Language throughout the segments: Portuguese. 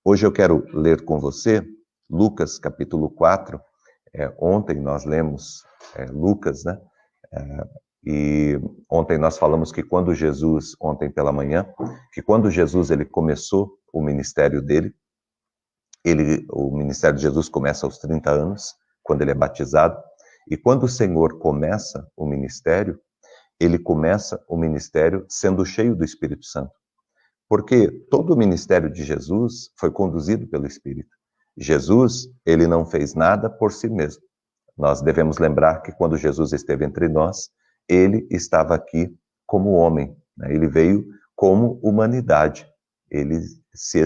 Hoje eu quero ler com você Lucas capítulo 4. Ontem nós lemos Lucas, né? E ontem nós falamos que quando Jesus, ontem pela manhã, que quando Jesus ele começou o ministério dele, o ministério de Jesus começa aos 30 anos, quando ele é batizado, e quando o Senhor começa o ministério, ele começa o ministério sendo cheio do Espírito Santo. Porque todo o ministério de Jesus foi conduzido pelo Espírito. Jesus, ele não fez nada por si mesmo. Nós devemos lembrar que quando Jesus esteve entre nós, ele estava aqui como homem, né? Ele veio como humanidade. Ele se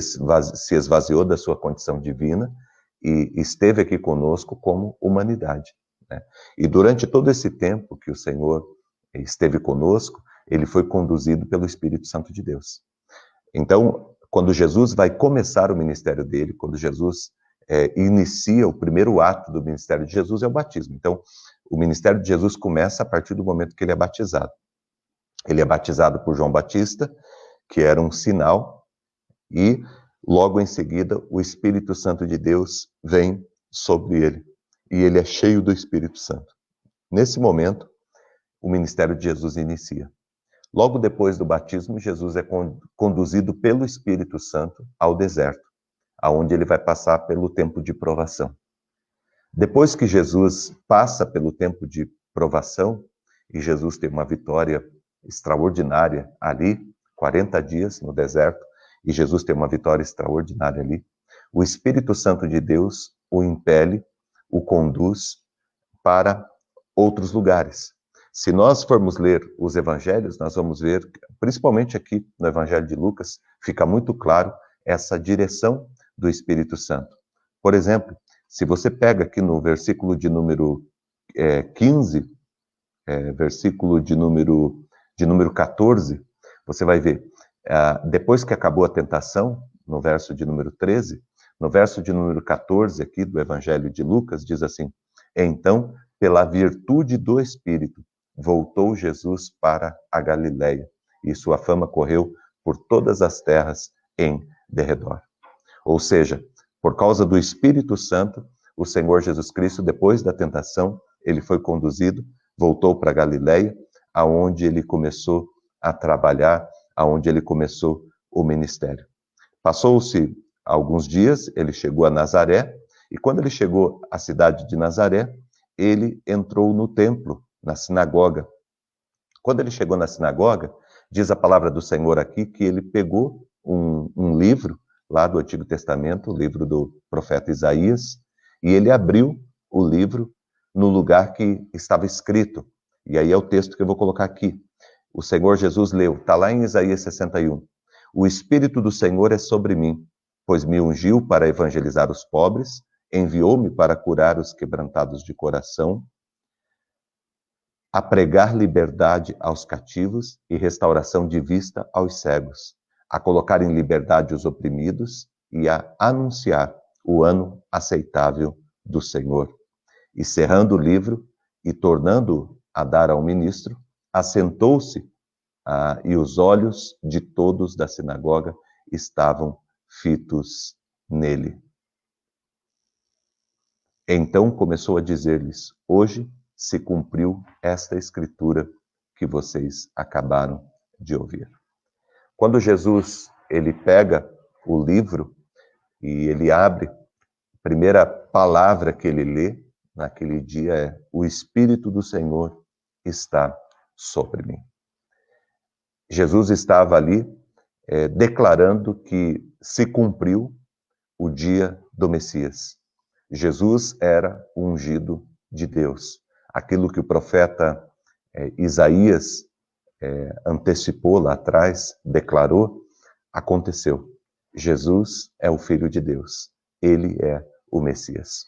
esvaziou da sua condição divina e esteve aqui conosco como humanidade, né? E durante todo esse tempo que o Senhor esteve conosco, ele foi conduzido pelo Espírito Santo de Deus. Então, quando Jesus vai começar o ministério dele, quando Jesus inicia o primeiro ato do ministério de Jesus, é o batismo. Então, o ministério de Jesus começa a partir do momento que ele é batizado. Ele é batizado por João Batista, que era um sinal, e logo em seguida o Espírito Santo de Deus vem sobre ele, e ele é cheio do Espírito Santo. Nesse momento, o ministério de Jesus inicia. Logo depois do batismo, Jesus é conduzido pelo Espírito Santo ao deserto, aonde ele vai passar pelo tempo de provação. Depois que Jesus passa pelo tempo de provação, e Jesus tem uma vitória extraordinária ali, 40 dias no deserto, e Jesus tem uma vitória extraordinária ali, o Espírito Santo de Deus o impele, o conduz para outros lugares. Se nós formos ler os evangelhos, nós vamos ver, principalmente aqui no Evangelho de Lucas, fica muito claro essa direção do Espírito Santo. Por exemplo, se você pega aqui no versículo de número 15, versículo de número 14, você vai ver, depois que acabou a tentação, no verso de número 13, no verso de número 14 aqui do Evangelho de Lucas, diz assim: então, pela virtude do Espírito, voltou Jesus para a Galileia, e sua fama correu por todas as terras em derredor. Ou seja, por causa do Espírito Santo, o Senhor Jesus Cristo, depois da tentação, ele foi conduzido, voltou para a Galileia, aonde ele começou a trabalhar, aonde ele começou o ministério. Passou-se alguns dias, ele chegou a Nazaré, e quando ele chegou à cidade de Nazaré, ele entrou no templo, na sinagoga. Quando ele chegou na sinagoga, diz a palavra do Senhor aqui que ele pegou um livro lá do Antigo Testamento, o livro do profeta Isaías, e ele abriu o livro no lugar que estava escrito. E aí é o texto que eu vou colocar aqui. O Senhor Jesus leu, está lá em Isaías 61. O Espírito do Senhor é sobre mim, pois me ungiu para evangelizar os pobres, enviou-me para curar os quebrantados de coração, a pregar liberdade aos cativos e restauração de vista aos cegos, a colocar em liberdade os oprimidos e a anunciar o ano aceitável do Senhor. E cerrando o livro e tornando a dar ao ministro, assentou-se e os olhos de todos da sinagoga estavam fitos nele. Então começou a dizer-lhes: hoje se cumpriu esta escritura que vocês acabaram de ouvir. Quando Jesus ele pega o livro e ele abre, a primeira palavra que ele lê naquele dia é: o Espírito do Senhor está sobre mim. Jesus estava ali declarando que se cumpriu o dia do Messias. Jesus era o ungido de Deus. Aquilo que o profeta Isaías antecipou lá atrás, declarou, aconteceu. Jesus é o Filho de Deus. Ele é o Messias.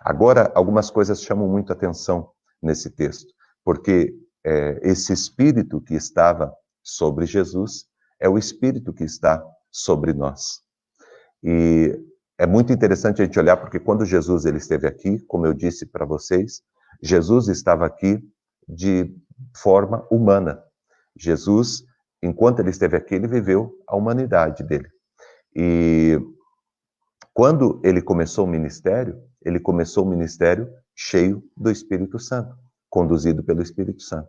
Agora, algumas coisas chamam muito atenção nesse texto, porque esse Espírito que estava sobre Jesus é o Espírito que está sobre nós. E é muito interessante a gente olhar, porque quando Jesus ele esteve aqui, como eu disse para vocês, Jesus estava aqui de forma humana. Jesus, enquanto ele esteve aqui, ele viveu a humanidade dele. E Quando ele começou o ministério cheio do Espírito Santo, conduzido pelo Espírito Santo.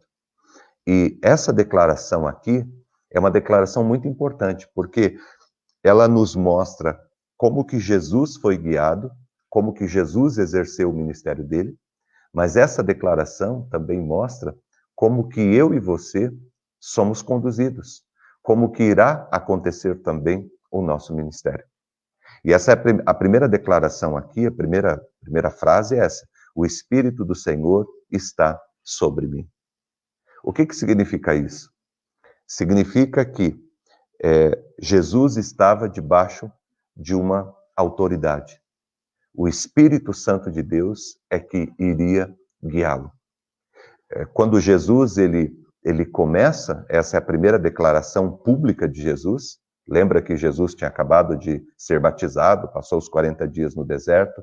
E essa declaração aqui é uma declaração muito importante, porque ela nos mostra como que Jesus foi guiado, como que Jesus exerceu o ministério dele, mas essa declaração também mostra como que eu e você somos conduzidos, como que irá acontecer também o nosso ministério. E essa é a primeira declaração aqui, a primeira frase é essa: o Espírito do Senhor está sobre mim. O que significa isso? Significa que Jesus estava debaixo de uma autoridade. O Espírito Santo de Deus é que iria guiá-lo. Quando Jesus ele começa, essa é a primeira declaração pública de Jesus. Lembra que Jesus tinha acabado de ser batizado, passou os 40 dias no deserto,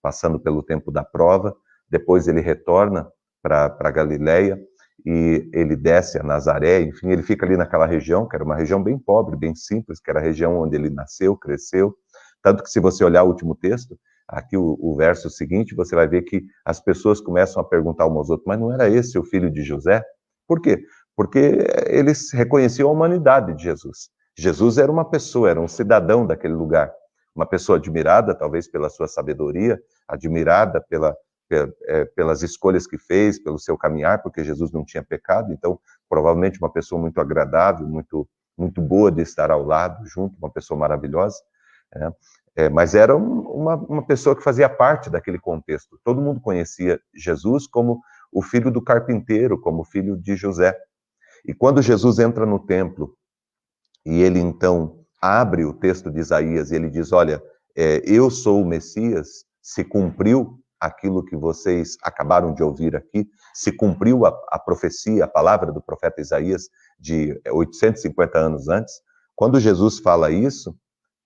passando pelo tempo da prova. Depois ele retorna para Galileia e ele desce a Nazaré. Enfim, ele fica ali naquela região, que era uma região bem pobre, bem simples, que era a região onde ele nasceu, cresceu. Tanto que se você olhar o último texto, aqui o verso seguinte, você vai ver que as pessoas começam a perguntar umas aos outros, mas não era esse o filho de José? Por quê? Porque eles reconheciam a humanidade de Jesus. Jesus era uma pessoa, era um cidadão daquele lugar. Uma pessoa admirada, talvez, pela sua sabedoria, admirada pelas escolhas que fez, pelo seu caminhar, porque Jesus não tinha pecado, então, provavelmente uma pessoa muito agradável, muito boa de estar ao lado, junto, uma pessoa maravilhosa, né? Mas era uma pessoa que fazia parte daquele contexto. Todo mundo conhecia Jesus como o filho do carpinteiro, como filho de José. E quando Jesus entra no templo, e ele então abre o texto de Isaías, e ele diz, olha, eu sou o Messias, se cumpriu aquilo que vocês acabaram de ouvir aqui, se cumpriu a profecia, a palavra do profeta Isaías de 850 anos antes. Quando Jesus fala isso,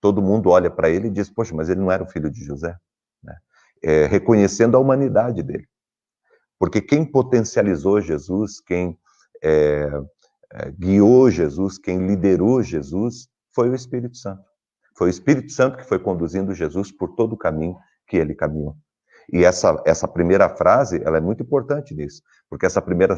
todo mundo olha para ele e diz, poxa, mas ele não era o filho de José, né? Reconhecendo a humanidade dele. Porque quem potencializou Jesus, quem guiou Jesus, quem liderou Jesus, foi o Espírito Santo. Foi o Espírito Santo que foi conduzindo Jesus por todo o caminho que ele caminhou. E essa primeira frase, ela é muito importante nisso, porque essa primeira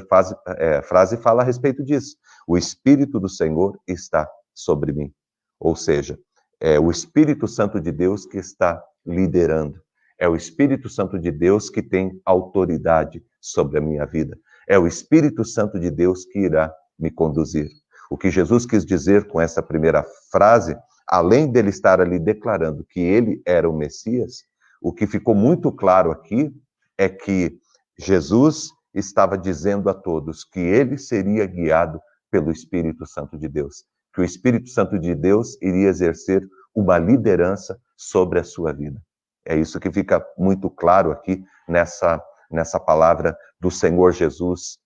frase fala a respeito disso. O Espírito do Senhor está sobre mim. Ou seja, é o Espírito Santo de Deus que está liderando. É o Espírito Santo de Deus que tem autoridade sobre a minha vida. É o Espírito Santo de Deus que irá me conduzir. O que Jesus quis dizer com essa primeira frase, além dele estar ali declarando que ele era o Messias, o que ficou muito claro aqui é que Jesus estava dizendo a todos que ele seria guiado pelo Espírito Santo de Deus, que o Espírito Santo de Deus iria exercer uma liderança sobre a sua vida. É isso que fica muito claro aqui nessa palavra do Senhor Jesus,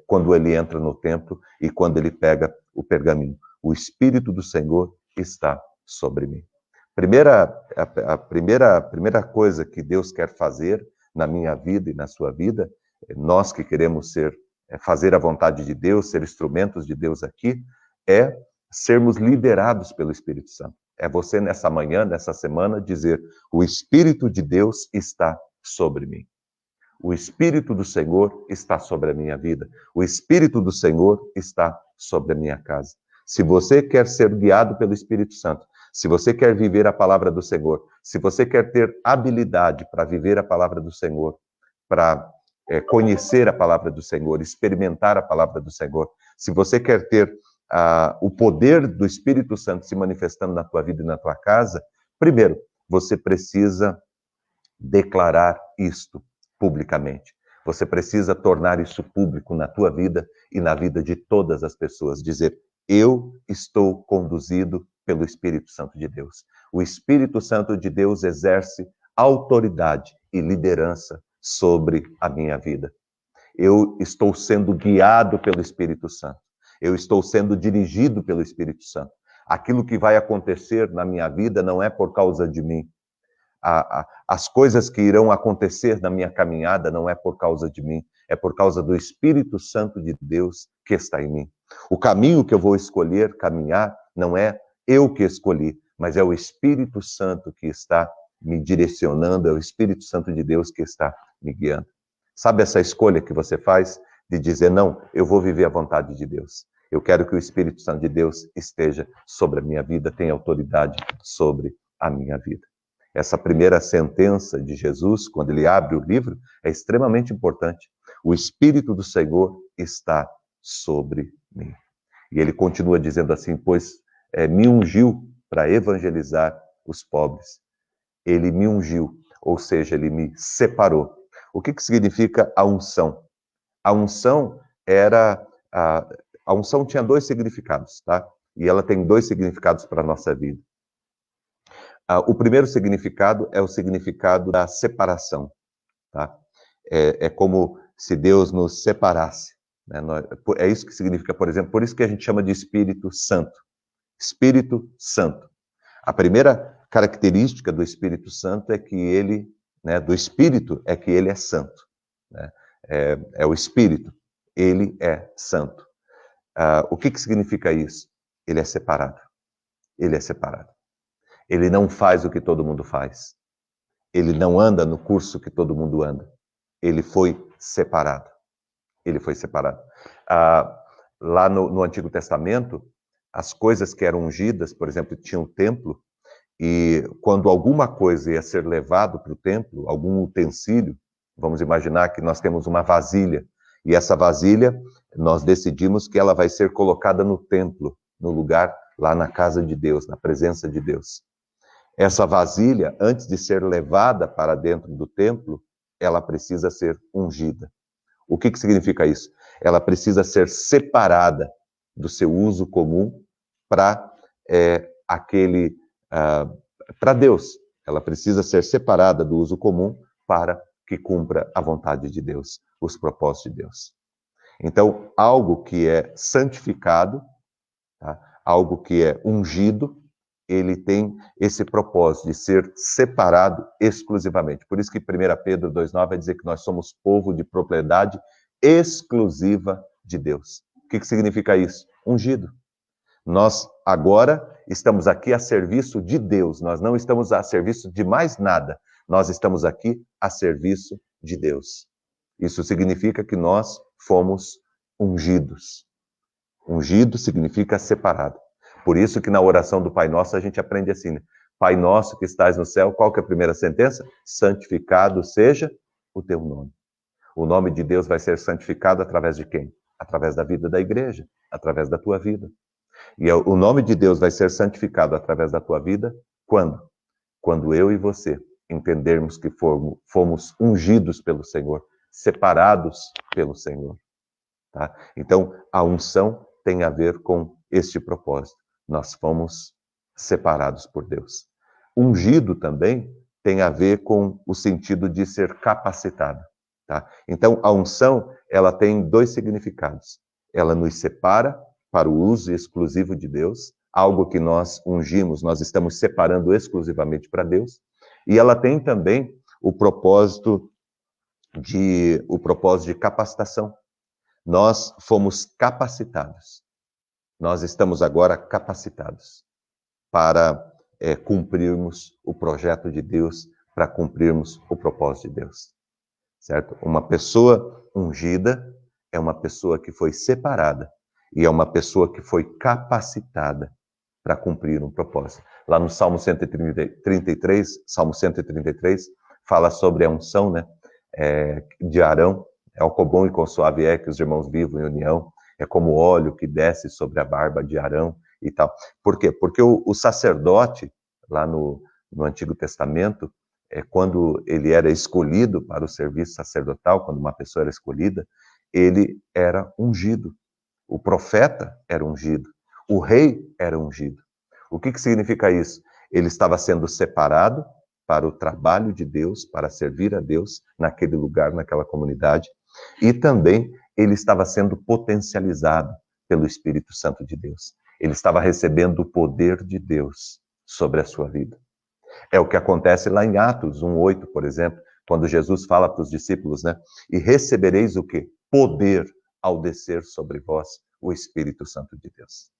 quando ele entra no templo e quando ele pega o pergaminho. O Espírito do Senhor está sobre mim. A primeira coisa que Deus quer fazer na minha vida e na sua vida, nós que queremos fazer a vontade de Deus, ser instrumentos de Deus aqui, é sermos liderados pelo Espírito Santo. É você nessa manhã, nessa semana, dizer, o Espírito de Deus está sobre mim. O Espírito do Senhor está sobre a minha vida. O Espírito do Senhor está sobre a minha casa. Se você quer ser guiado pelo Espírito Santo, se você quer viver a palavra do Senhor, se você quer ter habilidade para viver a palavra do Senhor, para conhecer a palavra do Senhor, experimentar a palavra do Senhor, se você quer ter o poder do Espírito Santo se manifestando na tua vida e na tua casa, primeiro, você precisa declarar isto publicamente. Você precisa tornar isso público na tua vida e na vida de todas as pessoas. Dizer, eu estou conduzido pelo Espírito Santo de Deus. O Espírito Santo de Deus exerce autoridade e liderança sobre a minha vida. Eu estou sendo guiado pelo Espírito Santo. Eu estou sendo dirigido pelo Espírito Santo. Aquilo que vai acontecer na minha vida não é por causa de mim. As coisas que irão acontecer na minha caminhada não é por causa de mim, é por causa do Espírito Santo de Deus que está em mim. O caminho que eu vou escolher caminhar não é eu que escolhi, mas é o Espírito Santo que está me direcionando, é o Espírito Santo de Deus que está me guiando. Sabe essa escolha que você faz de dizer, não, eu vou viver a vontade de Deus. Eu quero que o Espírito Santo de Deus esteja sobre a minha vida, tenha autoridade sobre a minha vida. Essa primeira sentença de Jesus, quando ele abre o livro, é extremamente importante. O Espírito do Senhor está sobre mim. E ele continua dizendo assim, pois me ungiu para evangelizar os pobres. Ele me ungiu, ou seja, ele me separou. O que significa a unção? A unção era... A unção tinha dois significados, tá? E ela tem dois significados para a nossa vida. O primeiro significado é o significado da separação, tá? É como se Deus nos separasse, né? É isso que significa, por exemplo, por isso que a gente chama de Espírito Santo. Espírito Santo. A primeira característica do Espírito Santo é que ele, né, do Espírito, é que ele é santo, né? É o Espírito, ele é santo. O que significa isso? Ele é separado. Ele é separado. Ele não faz o que todo mundo faz. Ele não anda no curso que todo mundo anda. Ele foi separado. Ele foi separado. Lá no Antigo Testamento, as coisas que eram ungidas, por exemplo, tinha o templo, e quando alguma coisa ia ser levado para o templo, algum utensílio, vamos imaginar que nós temos uma vasilha, e essa vasilha, nós decidimos que ela vai ser colocada no templo, no lugar lá na casa de Deus, na presença de Deus. Essa vasilha, antes de ser levada para dentro do templo, ela precisa ser ungida. O que significa isso? Ela precisa ser separada do seu uso comum para para Deus. Ela precisa ser separada do uso comum para que cumpra a vontade de Deus, os propósitos de Deus. Então, algo que é santificado, tá? Algo que é ungido, ele tem esse propósito de ser separado exclusivamente. Por isso que 1 Pedro 2,9 vai dizer que nós somos povo de propriedade exclusiva de Deus. O que significa isso? Ungido. Nós agora estamos aqui a serviço de Deus, nós não estamos a serviço de mais nada, nós estamos aqui a serviço de Deus. Isso significa que nós fomos ungidos. Ungido significa separado. Por isso que na oração do Pai Nosso a gente aprende assim, né? Pai Nosso que estás no céu, qual que é a primeira sentença? Santificado seja o teu nome. O nome de Deus vai ser santificado através de quem? Através da vida da igreja, através da tua vida. E o nome de Deus vai ser santificado através da tua vida quando? Quando eu e você entendermos que fomos ungidos pelo Senhor, separados pelo Senhor. Tá? Então, a unção tem a ver com este propósito. Nós fomos separados por Deus. Ungido também tem a ver com o sentido de ser capacitado. Tá? Então, a unção, ela tem dois significados. Ela nos separa para o uso exclusivo de Deus, algo que nós ungimos, nós estamos separando exclusivamente para Deus. E ela tem também o propósito de capacitação. Nós fomos capacitados. Nós estamos agora capacitados para cumprirmos o projeto de Deus, para cumprirmos o propósito de Deus. Certo? Uma pessoa ungida é uma pessoa que foi separada e é uma pessoa que foi capacitada para cumprir um propósito. Lá no Salmo 133, fala sobre a unção, né, de Arão. É o quão bom e quão suave é que os irmãos vivam em união. É como óleo que desce sobre a barba de Arão e tal. Por quê? Porque o sacerdote, lá no Antigo Testamento, quando ele era escolhido para o serviço sacerdotal, quando uma pessoa era escolhida, ele era ungido. O profeta era ungido. O rei era ungido. O que significa isso? Ele estava sendo separado para o trabalho de Deus, para servir a Deus naquele lugar, naquela comunidade. E também ele estava sendo potencializado pelo Espírito Santo de Deus. Ele estava recebendo o poder de Deus sobre a sua vida. É o que acontece lá em Atos 1:8, por exemplo, quando Jesus fala para os discípulos, né? E recebereis o quê? Poder ao descer sobre vós o Espírito Santo de Deus.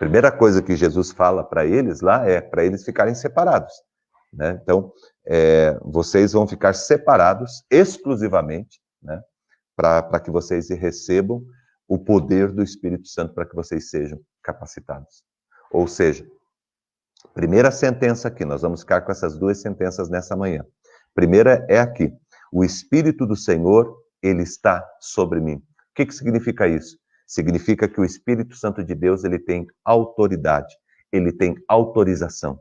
Primeira coisa que Jesus fala para eles lá é para eles ficarem separados, né? Então, vocês vão ficar separados exclusivamente, né? Para que vocês recebam o poder do Espírito Santo, para que vocês sejam capacitados. Ou seja, primeira sentença aqui, nós vamos ficar com essas duas sentenças nessa manhã. Primeira é aqui, o Espírito do Senhor, ele está sobre mim. O que significa isso? Significa que o Espírito Santo de Deus, ele tem autoridade, ele tem autorização.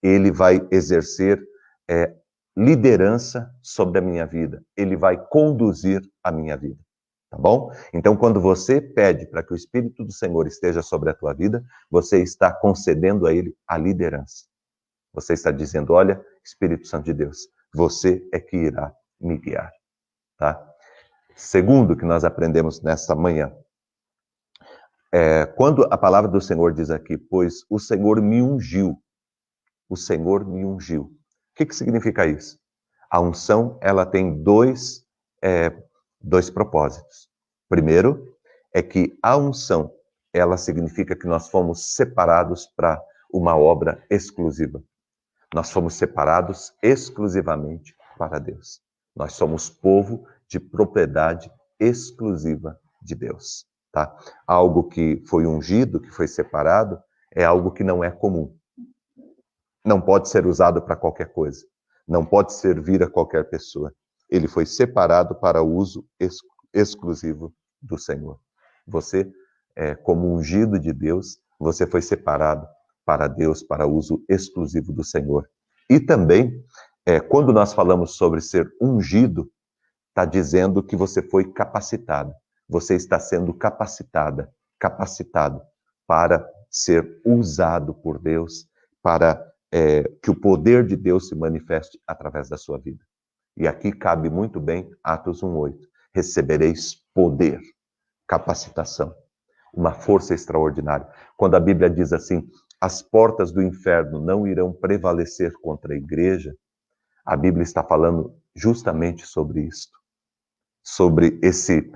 Ele vai exercer liderança sobre a minha vida. Ele vai conduzir a minha vida. Tá bom? Então, quando você pede para que o Espírito do Senhor esteja sobre a tua vida, você está concedendo a ele a liderança. Você está dizendo, olha, Espírito Santo de Deus, você é que irá me guiar. Tá? Segundo que nós aprendemos nesta manhã, quando a palavra do Senhor diz aqui, pois o Senhor me ungiu. O Senhor me ungiu. O que significa isso? A unção, ela tem dois propósitos. Primeiro, é que a unção, ela significa que nós fomos separados para uma obra exclusiva. Nós fomos separados exclusivamente para Deus. Nós somos povo de propriedade exclusiva de Deus. Tá? Algo que foi ungido, que foi separado, é algo que não é comum. Não pode ser usado para qualquer coisa. Não pode servir a qualquer pessoa. Ele foi separado para o uso exclusivo do Senhor. Você, como ungido de Deus, você foi separado para Deus, para uso exclusivo do Senhor. E também, quando nós falamos sobre ser ungido, está dizendo que você foi capacitado. Você está sendo capacitado para ser usado por Deus, para que o poder de Deus se manifeste através da sua vida. E aqui cabe muito bem Atos 1:8. Recebereis poder, capacitação, uma força extraordinária. Quando a Bíblia diz assim, as portas do inferno não irão prevalecer contra a igreja, a Bíblia está falando justamente sobre isso. Sobre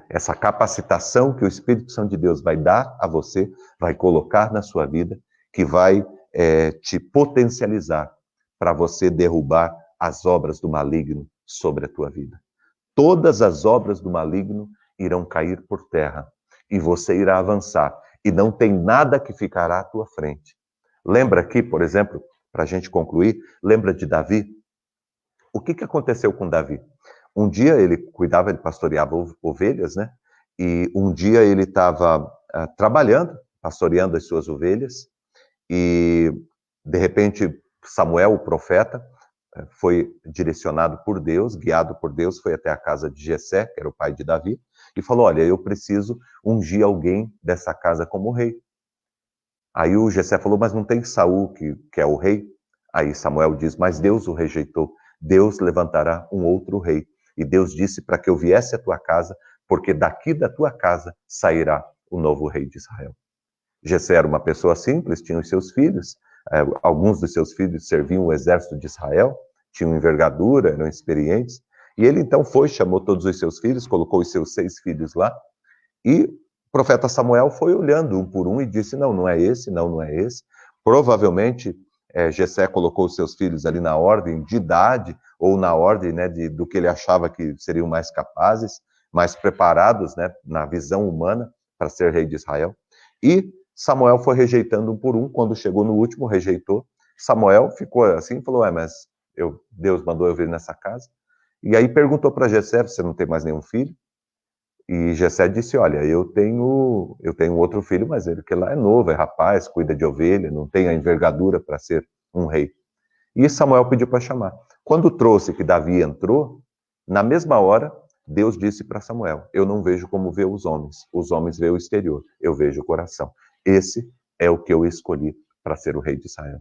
essa capacitação que o Espírito Santo de Deus vai dar a você, vai colocar na sua vida, que vai te potencializar para você derrubar as obras do maligno sobre a tua vida. Todas as obras do maligno irão cair por terra e você irá avançar e não tem nada que ficará à tua frente. Lembra aqui, por exemplo, para a gente concluir, lembra de Davi? O que aconteceu com Davi? Um dia ele pastoreava ovelhas, né? E um dia ele estava trabalhando, pastoreando as suas ovelhas, e de repente Samuel, o profeta, foi direcionado por Deus, guiado por Deus, foi até a casa de Jessé, que era o pai de Davi, e falou, olha, eu preciso ungir alguém dessa casa como rei. Aí o Jessé falou, mas não tem Saul que é o rei? Aí Samuel diz, mas Deus o rejeitou. Deus levantará um outro rei. E Deus disse para que eu viesse à tua casa, porque daqui da tua casa sairá o novo rei de Israel. Jessé era uma pessoa simples, tinha os seus filhos, alguns dos seus filhos serviam o exército de Israel, tinham envergadura, eram experientes, e ele então chamou todos os seus filhos, colocou os seus 6 filhos lá, e o profeta Samuel foi olhando um por um e disse, não é esse, não é esse. Provavelmente, Jessé colocou os seus filhos ali na ordem de idade, ou na ordem, né, do que ele achava que seriam mais capazes, mais preparados, né, na visão humana, para ser rei de Israel. E Samuel foi rejeitando um por um, quando chegou no último, rejeitou. Samuel ficou assim e falou, mas Deus mandou eu vir nessa casa. E aí perguntou para Jessé, você não tem mais nenhum filho? E Jessé disse, olha, eu tenho outro filho, mas ele que lá é novo, é rapaz, cuida de ovelha, não tem a envergadura para ser um rei. E Samuel pediu para chamar. Quando trouxe que Davi entrou, na mesma hora, Deus disse para Samuel, eu não vejo como vê os homens veem o exterior, eu vejo o coração. Esse é o que eu escolhi para ser o rei de Israel.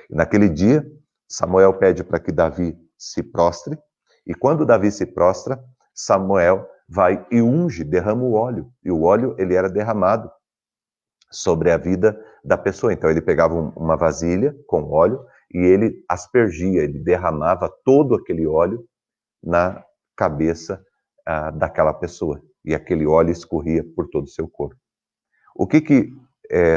E naquele dia, Samuel pede para que Davi se prostre, e quando Davi se prostra, Samuel vai e unge, derrama o óleo, e o óleo ele era derramado sobre a vida da pessoa. Então ele pegava uma vasilha com óleo e ele aspergia, ele derramava todo aquele óleo na cabeça daquela pessoa, e aquele óleo escorria por todo o seu corpo. O que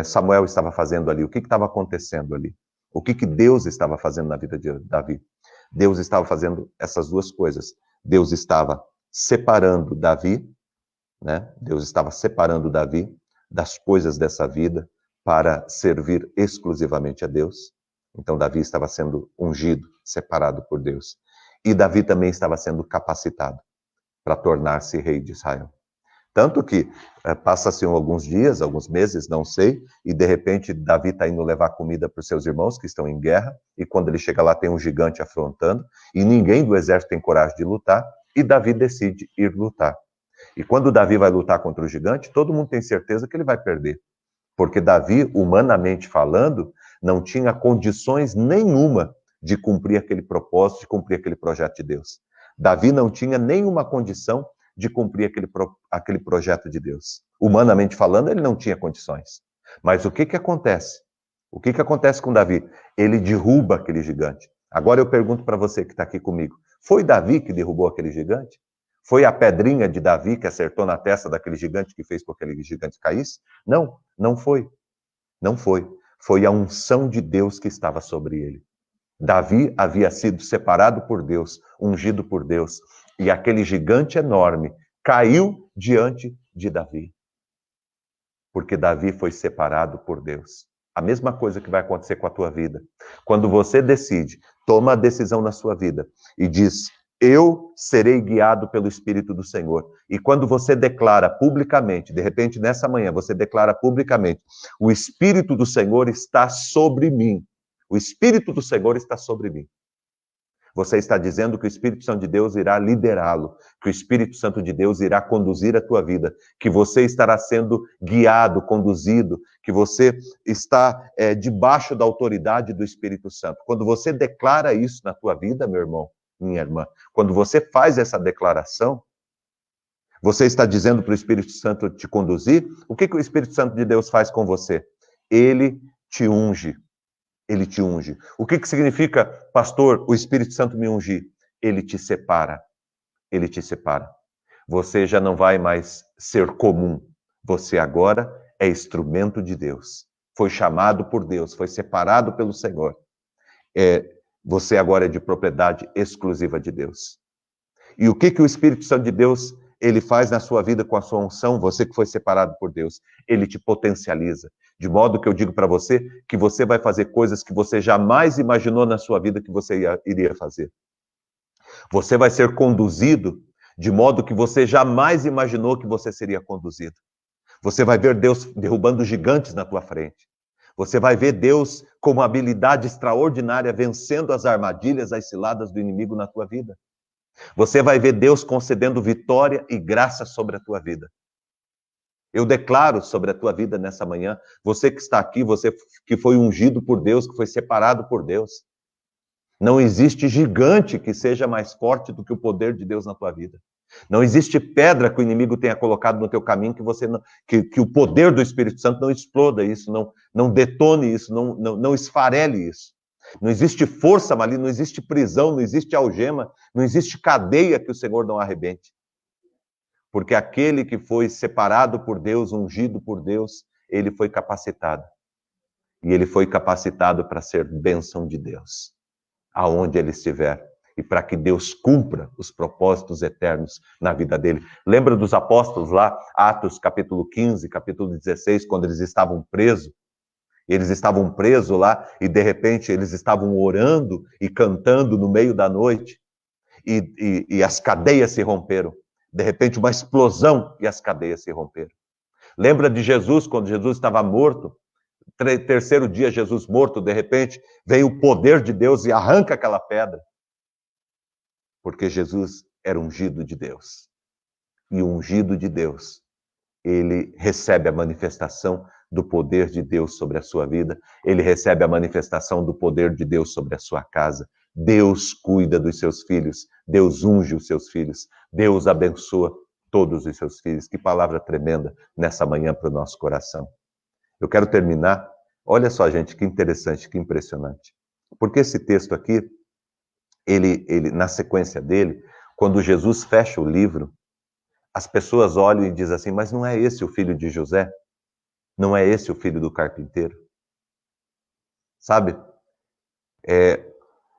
Samuel estava fazendo ali? O que estava acontecendo ali? O que Deus estava fazendo na vida de Davi? Deus estava fazendo essas duas coisas. Deus estava separando Davi, né? Deus estava separando Davi das coisas dessa vida para servir exclusivamente a Deus. Então Davi estava sendo ungido, separado por Deus. E Davi também estava sendo capacitado para tornar-se rei de Israel. Tanto que passa-se alguns dias, alguns meses, não sei, e de repente Davi está indo levar comida para os seus irmãos que estão em guerra, e quando ele chega lá tem um gigante afrontando, e ninguém do exército tem coragem de lutar, e Davi decide ir lutar. E quando Davi vai lutar contra o gigante, todo mundo tem certeza que ele vai perder. Porque Davi, humanamente falando, não tinha condições nenhuma de cumprir aquele propósito, de cumprir aquele projeto de Deus. Davi não tinha nenhuma condição de cumprir aquele projeto de Deus. Humanamente falando, ele não tinha condições. Mas o que acontece? O que acontece com Davi? Ele derruba aquele gigante. Agora eu pergunto para você que está aqui comigo, foi Davi que derrubou aquele gigante? Foi a pedrinha de Davi que acertou na testa daquele gigante que fez com que aquele gigante caísse? Não, não foi. Não foi. Foi a unção de Deus que estava sobre ele. Davi havia sido separado por Deus, ungido por Deus, e aquele gigante enorme caiu diante de Davi. Porque Davi foi separado por Deus. A mesma coisa que vai acontecer com a tua vida. Quando você decide, toma a decisão na sua vida e diz: eu serei guiado pelo Espírito do Senhor. E quando você declara publicamente, de repente nessa manhã você declara publicamente: o Espírito do Senhor está sobre mim. O Espírito do Senhor está sobre mim. Você está dizendo que o Espírito Santo de Deus irá liderá-lo, que o Espírito Santo de Deus irá conduzir a tua vida, que você estará sendo guiado, conduzido, que você está debaixo da autoridade do Espírito Santo. Quando você declara isso na tua vida, meu irmão, minha irmã, quando você faz essa declaração, você está dizendo para o Espírito Santo te conduzir, o que o Espírito Santo de Deus faz com você? Ele te unge. Ele te unge. O que significa, pastor, o Espírito Santo me ungir? Ele te separa. Ele te separa. Você já não vai mais ser comum. Você agora é instrumento de Deus. Foi chamado por Deus, foi separado pelo Senhor. Você agora é de propriedade exclusiva de Deus. E o que o Espírito Santo de Deus ele faz na sua vida com a sua unção, você que foi separado por Deus? Ele te potencializa. De modo que eu digo para você que você vai fazer coisas que você jamais imaginou na sua vida que você iria fazer. Você vai ser conduzido de modo que você jamais imaginou que você seria conduzido. Você vai ver Deus derrubando gigantes na tua frente. Você vai ver Deus com uma habilidade extraordinária vencendo as armadilhas, as ciladas do inimigo na tua vida. Você vai ver Deus concedendo vitória e graça sobre a tua vida. Eu declaro sobre a tua vida nessa manhã, você que está aqui, você que foi ungido por Deus, que foi separado por Deus. Não existe gigante que seja mais forte do que o poder de Deus na tua vida. Não existe pedra que o inimigo tenha colocado no teu caminho que você não, que o poder do Espírito Santo não exploda isso, não detone isso, não esfarele isso. Não existe força maligna, não existe prisão, não existe algema, não existe cadeia que o Senhor não arrebente. Porque aquele que foi separado por Deus, ungido por Deus, ele foi capacitado. E ele foi capacitado para ser bênção de Deus, aonde ele estiver. E para que Deus cumpra os propósitos eternos na vida dele. Lembra dos apóstolos lá, Atos capítulo 15, capítulo 16, quando eles estavam presos? Eles estavam presos lá e de repente eles estavam orando e cantando no meio da noite. E as cadeias se romperam. De repente, uma explosão e as cadeias se romperam. Lembra de Jesus, quando Jesus estava morto? Terceiro dia, Jesus morto, de repente, vem o poder de Deus e arranca aquela pedra. Porque Jesus era ungido de Deus. E o ungido de Deus, ele recebe a manifestação do poder de Deus sobre a sua vida. Ele recebe a manifestação do poder de Deus sobre a sua casa. Deus cuida dos seus filhos, Deus unge os seus filhos, Deus abençoa todos os seus filhos. Que palavra tremenda nessa manhã para o nosso coração. Eu quero terminar, olha só gente, que interessante, que impressionante. Porque esse texto aqui, ele na sequência dele, quando Jesus fecha o livro, as pessoas olham e dizem assim, mas não é esse o filho de José? Não é esse o filho do carpinteiro? Sabe?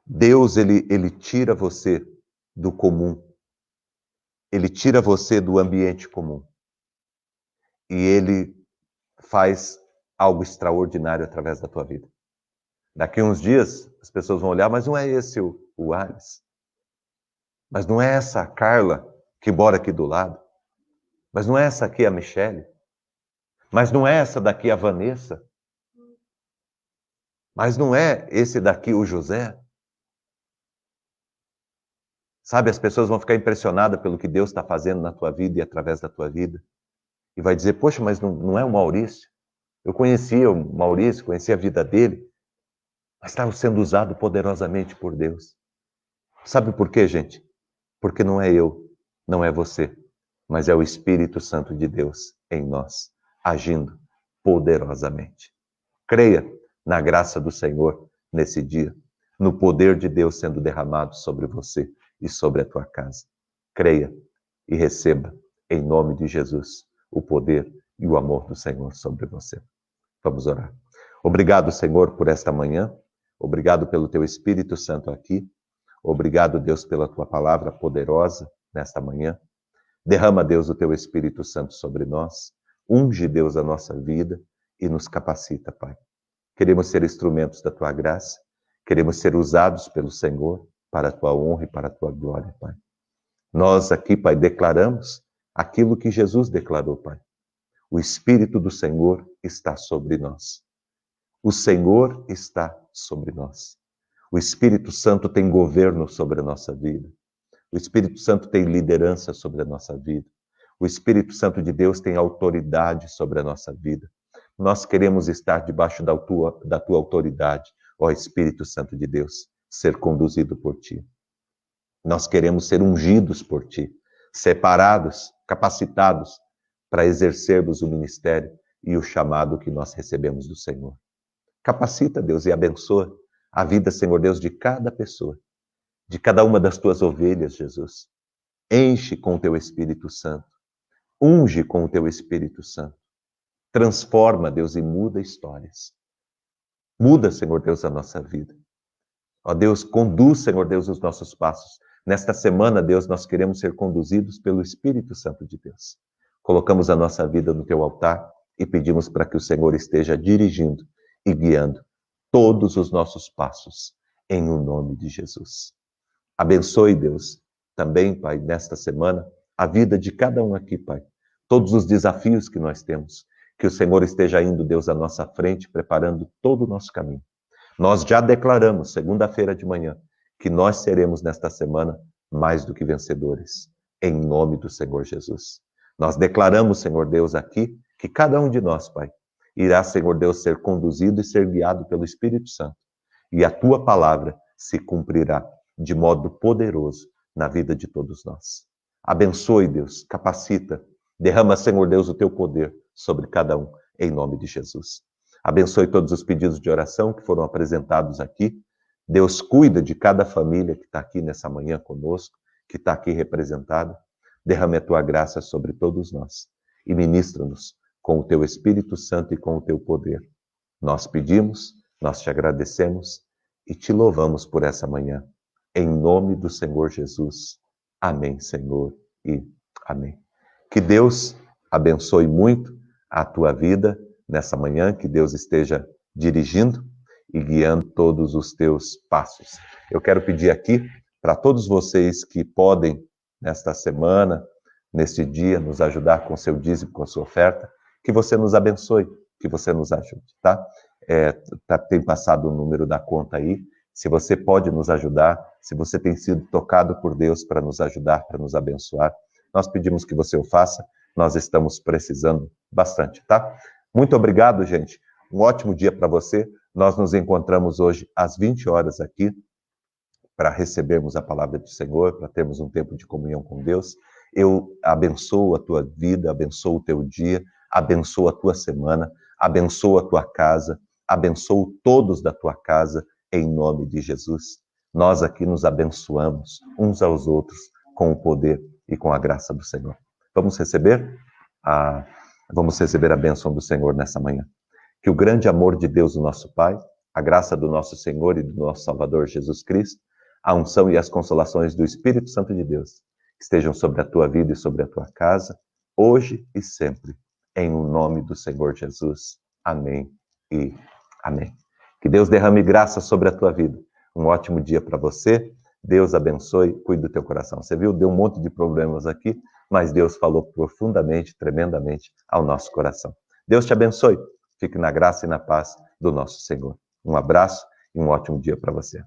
Deus, ele tira você do comum. Ele tira você do ambiente comum. E ele faz algo extraordinário através da tua vida. Daqui uns dias, as pessoas vão olhar, mas não é esse o Alex. Mas não é essa a Carla que mora aqui do lado. Mas não é essa aqui a Michele. Mas não é essa daqui a Vanessa. Mas não é esse daqui o José. Sabe, as pessoas vão ficar impressionadas pelo que Deus está fazendo na tua vida e através da tua vida. E vai dizer, poxa, mas não é o Maurício. Eu conhecia o Maurício, conhecia a vida dele, mas estava sendo usado poderosamente por Deus. Sabe por quê, gente? Porque não é eu, não é você, mas é o Espírito Santo de Deus em nós, agindo poderosamente. Creia na graça do Senhor nesse dia, no poder de Deus sendo derramado sobre você e sobre a tua casa. Creia e receba, em nome de Jesus, o poder e o amor do Senhor sobre você. Vamos orar. Obrigado, Senhor, por esta manhã. Obrigado pelo teu Espírito Santo aqui. Obrigado, Deus, pela tua palavra poderosa nesta manhã. Derrama, Deus, o teu Espírito Santo sobre nós. Unge, Deus, a nossa vida e nos capacita, Pai. Queremos ser instrumentos da tua graça. Queremos ser usados pelo Senhor para a tua honra e para a tua glória, Pai. Nós aqui, Pai, declaramos aquilo que Jesus declarou, Pai. O Espírito do Senhor está sobre nós. O Senhor está sobre nós. O Espírito Santo tem governo sobre a nossa vida. O Espírito Santo tem liderança sobre a nossa vida. O Espírito Santo de Deus tem autoridade sobre a nossa vida. Nós queremos estar debaixo da tua autoridade, ó Espírito Santo de Deus, ser conduzido por ti. Nós queremos ser ungidos por ti, separados, capacitados para exercermos o ministério e o chamado que nós recebemos do Senhor. Capacita, Deus, e abençoa a vida, Senhor Deus, de cada pessoa, de cada uma das tuas ovelhas, Jesus. Enche com o teu Espírito Santo. Unge com o teu Espírito Santo. Transforma, Deus, e muda histórias. Muda, Senhor Deus, a nossa vida. Ó Deus, conduz, Senhor Deus, os nossos passos. Nesta semana, Deus, nós queremos ser conduzidos pelo Espírito Santo de Deus. Colocamos a nossa vida no teu altar e pedimos para que o Senhor esteja dirigindo e guiando todos os nossos passos, em o nome de Jesus. Abençoe, Deus, também, Pai, nesta semana, a vida de cada um aqui, Pai. Todos os desafios que nós temos. Que o Senhor esteja indo, Deus, à nossa frente, preparando todo o nosso caminho. Nós já declaramos, segunda-feira de manhã, que nós seremos nesta semana mais do que vencedores, em nome do Senhor Jesus. Nós declaramos, Senhor Deus, aqui, que cada um de nós, Pai, irá, Senhor Deus, ser conduzido e ser guiado pelo Espírito Santo. E a tua palavra se cumprirá de modo poderoso na vida de todos nós. Abençoe, Deus, capacita, derrama, Senhor Deus, o teu poder sobre cada um, em nome de Jesus. Abençoe todos os pedidos de oração que foram apresentados aqui. Deus cuida de cada família que está aqui nessa manhã conosco, que está aqui representada. Derrame a tua graça sobre todos nós e ministra-nos com o teu Espírito Santo e com o teu poder. Nós pedimos, nós te agradecemos e te louvamos por essa manhã. Em nome do Senhor Jesus. Amém, Senhor, e amém. Que Deus abençoe muito a tua vida nessa manhã, que Deus esteja dirigindo e guiando todos os teus passos. Eu quero pedir aqui para todos vocês que podem, nesta semana, neste dia, nos ajudar com seu dízimo, com a sua oferta, que você nos abençoe, que você nos ajude, tá? Tem passado o número da conta aí. Se você pode nos ajudar, se você tem sido tocado por Deus para nos ajudar, para nos abençoar, nós pedimos que você o faça. Nós estamos precisando bastante, tá? Muito obrigado, gente. Um ótimo dia para você. Nós nos encontramos hoje às 20 horas aqui para recebermos a palavra do Senhor, para termos um tempo de comunhão com Deus. Eu abençoo a tua vida, abençoo o teu dia, abençoo a tua semana, abençoo a tua casa, abençoo todos da tua casa, em nome de Jesus. Nós aqui nos abençoamos uns aos outros com o poder e com a graça do Senhor. Vamos receber a Vamos receber a bênção do Senhor nessa manhã. Que o grande amor de Deus, o nosso Pai, a graça do nosso Senhor e do nosso Salvador Jesus Cristo, a unção e as consolações do Espírito Santo de Deus estejam sobre a tua vida e sobre a tua casa, hoje e sempre, em o nome do Senhor Jesus. Amém e amém. Que Deus derrame graça sobre a tua vida. Um ótimo dia para você. Deus abençoe, cuide do teu coração. Você viu, deu um monte de problemas aqui, mas Deus falou profundamente, tremendamente ao nosso coração. Deus te abençoe. Fique na graça e na paz do nosso Senhor. Um abraço e um ótimo dia para você.